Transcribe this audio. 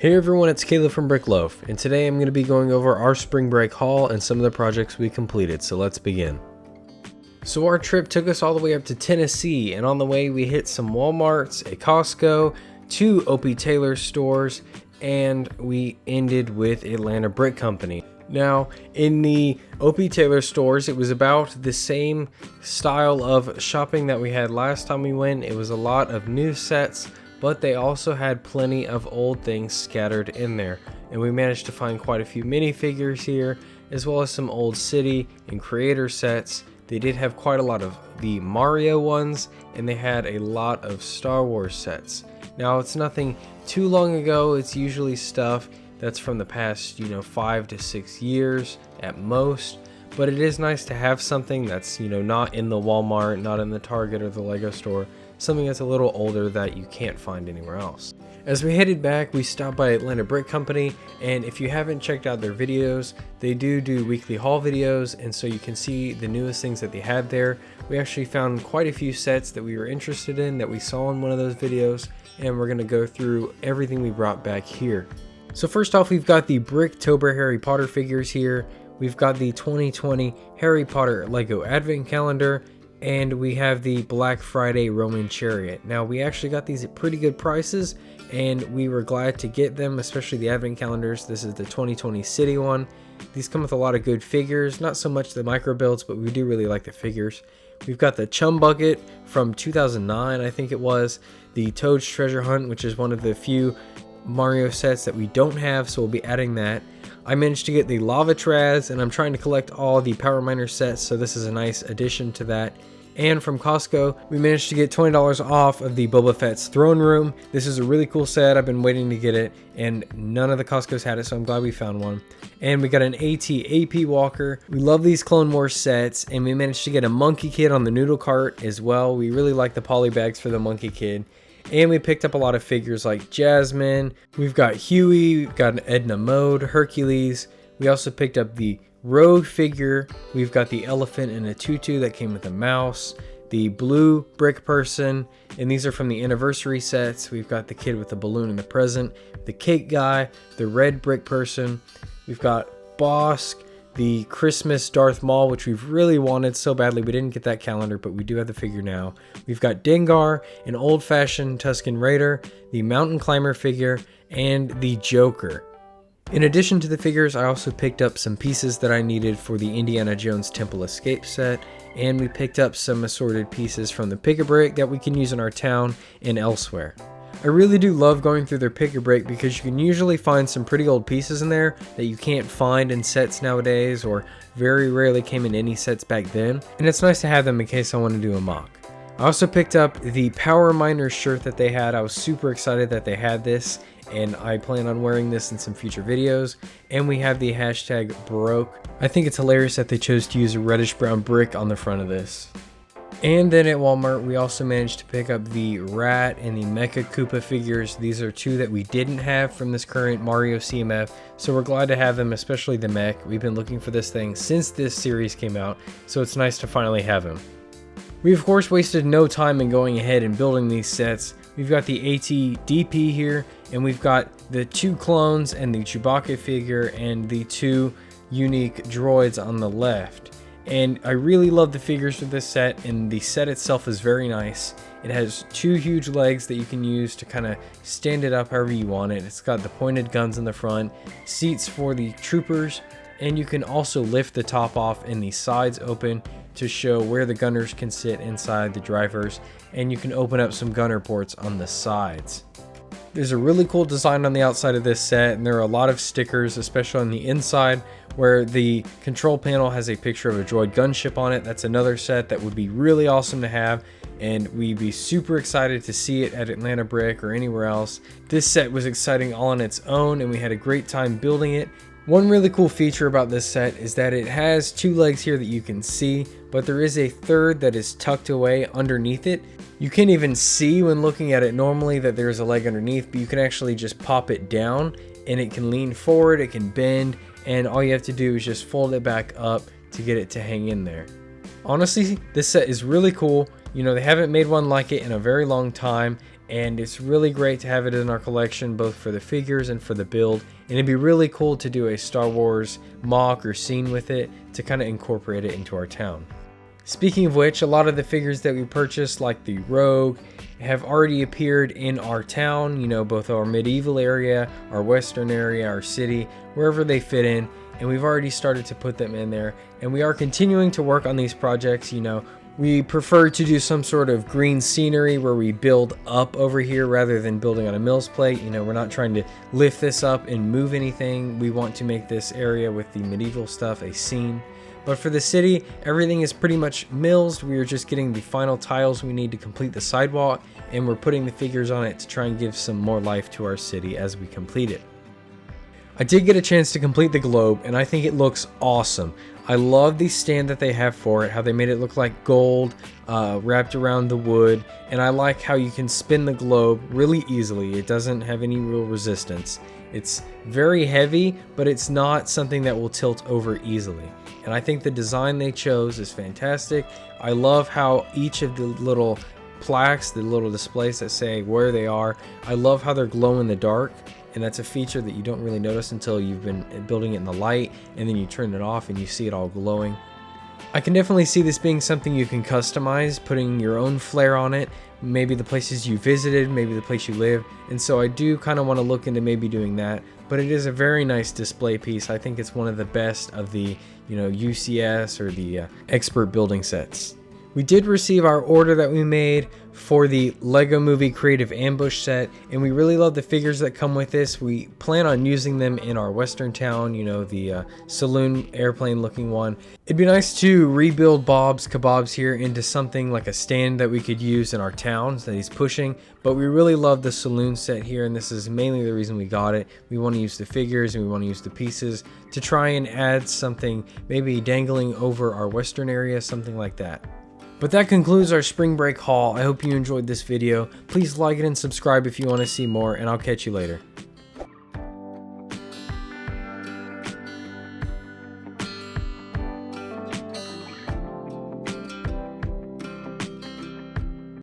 Hey everyone, it's Caleb from Brickloaf, and today I'm going to be going over our spring break haul and some of the projects we completed, so let's begin. So our trip took us all the way up to Tennessee, and on the way we hit some Walmarts, a Costco, 2 O.P. Taylor stores, and we ended with Atlanta Brick Company. Now, in the O.P. Taylor stores, it was about the same style of shopping that we had last time we went. It was a lot of new sets, but they also had plenty of old things scattered in there. And we managed to find quite a few minifigures here, as well as some old city and creator sets. They did have quite a lot of the Mario ones, and they had a lot of Star Wars sets. Now, it's nothing too long ago. It's usually stuff that's from the past, 5 to 6 years at most. But it is nice to have something that's, not in the Walmart, not in the Target or the Lego store. Something that's a little older that you can't find anywhere else. As we headed back, we stopped by Atlanta Brick Company, and if you haven't checked out their videos, they do weekly haul videos, and so you can see the newest things that they had there. We actually found quite a few sets that we were interested in that we saw in one of those videos, and we're going to go through everything we brought back here. So first off, we've got the Bricktober Harry Potter figures here. We've got the 2020 Harry Potter Lego Advent Calendar, and we have the Black Friday Roman Chariot. Now, we actually got these at pretty good prices, and we were glad to get them, especially the Advent Calendars. This is the 2020 City one. These come with a lot of good figures, not so much the micro builds, but we do really like the figures. We've got the Chum Bucket from 2009, I think it was. The Toad's Treasure Hunt, which is one of the few Mario sets that we don't have, so we'll be adding that. I managed to get the Lavatraz, and I'm trying to collect all the Power Miner sets, so this is a nice addition to that. And from Costco, we managed to get $20 off of the Boba Fett's Throne Room. This is a really cool set. I've been waiting to get it, and none of the Costco's had it, so I'm glad we found one. And we got an AT-AP Walker. We love these Clone Wars sets, and we managed to get a Monkey Kid on the Noodle Cart as well. We really like the poly bags for the Monkey Kid. And we picked up a lot of figures like Jasmine. We've got Huey, we've got an Edna Mode, Hercules. We also picked up the Rogue figure. We've got the elephant in a tutu that came with a mouse, the blue brick person, and these are from the anniversary sets. We've got the kid with the balloon and the present, the cake guy, the red brick person. We've got Bosk, the Christmas Darth Maul, which we've really wanted so badly. We didn't get that calendar, but we do have the figure now. We've got Dengar, an old-fashioned Tusken Raider, the mountain climber figure, and the Joker. In addition to the figures, I also picked up some pieces that I needed for the Indiana Jones Temple Escape set, and we picked up some assorted pieces from the Pick-a-Brick that we can use in our town and elsewhere. I really do love going through their Pick-a-Brick because you can usually find some pretty old pieces in there that you can't find in sets nowadays, or very rarely came in any sets back then, and it's nice to have them in case I want to do a mock. I also picked up the Power Miners shirt that they had. I was super excited that they had this, and I plan on wearing this in some future videos. And we have the hashtag broke. I think it's hilarious that they chose to use a reddish brown brick on the front of this. And then at Walmart, we also managed to pick up the Rat and the Mecha Koopa figures. These are 2 that we didn't have from this current Mario CMF, so we're glad to have them, especially the mech. We've been looking for this thing since this series came out, so it's nice to finally have him. We of course wasted no time in going ahead and building these sets. We've got the AT-DP here, and we've got the 2 clones and the Chewbacca figure and the 2 unique droids on the left. And I really love the figures for this set, and the set itself is very nice. It has 2 huge legs that you can use to kind of stand it up however you want it. It's got the pointed guns in the front, seats for the troopers, and you can also lift the top off and the sides open to show where the gunners can sit inside the drivers, and you can open up some gunner ports on the sides. There's a really cool design on the outside of this set, and there are a lot of stickers, especially on the inside, where the control panel has a picture of a droid gunship on it. That's another set that would be really awesome to have, and we'd be super excited to see it at Atlanta Brick or anywhere else. This set was exciting all on its own, and we had a great time building it. One really cool feature about this set is that it has 2 legs here that you can see, but there is a third that is tucked away underneath it. You can't even see when looking at it normally that there's a leg underneath, but you can actually just pop it down and it can lean forward, it can bend, and all you have to do is just fold it back up to get it to hang in there. Honestly, this set is really cool. You know, they haven't made one like it in a very long time, and it's really great to have it in our collection, both for the figures and for the build. And it'd be really cool to do a Star Wars mock or scene with it to kind of incorporate it into our town. Speaking of which, a lot of the figures that we purchased, like the Rogue, have already appeared in our town, you know, both our medieval area, our western area, our city, wherever they fit in, and we've already started to put them in there. And we are continuing to work on these projects. You know, we prefer to do some sort of green scenery where we build up over here rather than building on a mill's plate. You know, we're not trying to lift this up and move anything. We want to make this area with the medieval stuff a scene. But for the city, everything is pretty much milled. We are just getting the final tiles we need to complete the sidewalk, and we're putting the figures on it to try and give some more life to our city as we complete it. I did get a chance to complete the globe, and I think it looks awesome. I love the stand that they have for it, how they made it look like gold wrapped around the wood, and I like how you can spin the globe really easily. It doesn't have any real resistance. It's very heavy, but it's not something that will tilt over easily. And I think the design they chose is fantastic. I love how each of the little plaques, the little displays that say where they are, I love how they're glow in the dark. And that's a feature that you don't really notice until you've been building it in the light, and then you turn it off and you see it all glowing. I can definitely see this being something you can customize, putting your own flair on it, maybe the places you visited, maybe the place you live, and so I do kind of want to look into maybe doing that. But it is a very nice display piece. I think it's one of the best of the, you know, UCS or the expert building sets. We did receive our order that we made for the Lego Movie Creative Ambush set, and we really love the figures that come with this. We plan on using them in our western town, you know, the saloon airplane looking one. It'd be nice to rebuild Bob's Kebabs here into something like a stand that we could use in our towns that he's pushing, but we really love the saloon set here, and this is mainly the reason we got it. We want to use the figures and we want to use the pieces to try and add something maybe dangling over our western area, something like that. But that concludes our spring break haul. I hope you enjoyed this video. Please like it and subscribe if you want to see more, and I'll catch you later.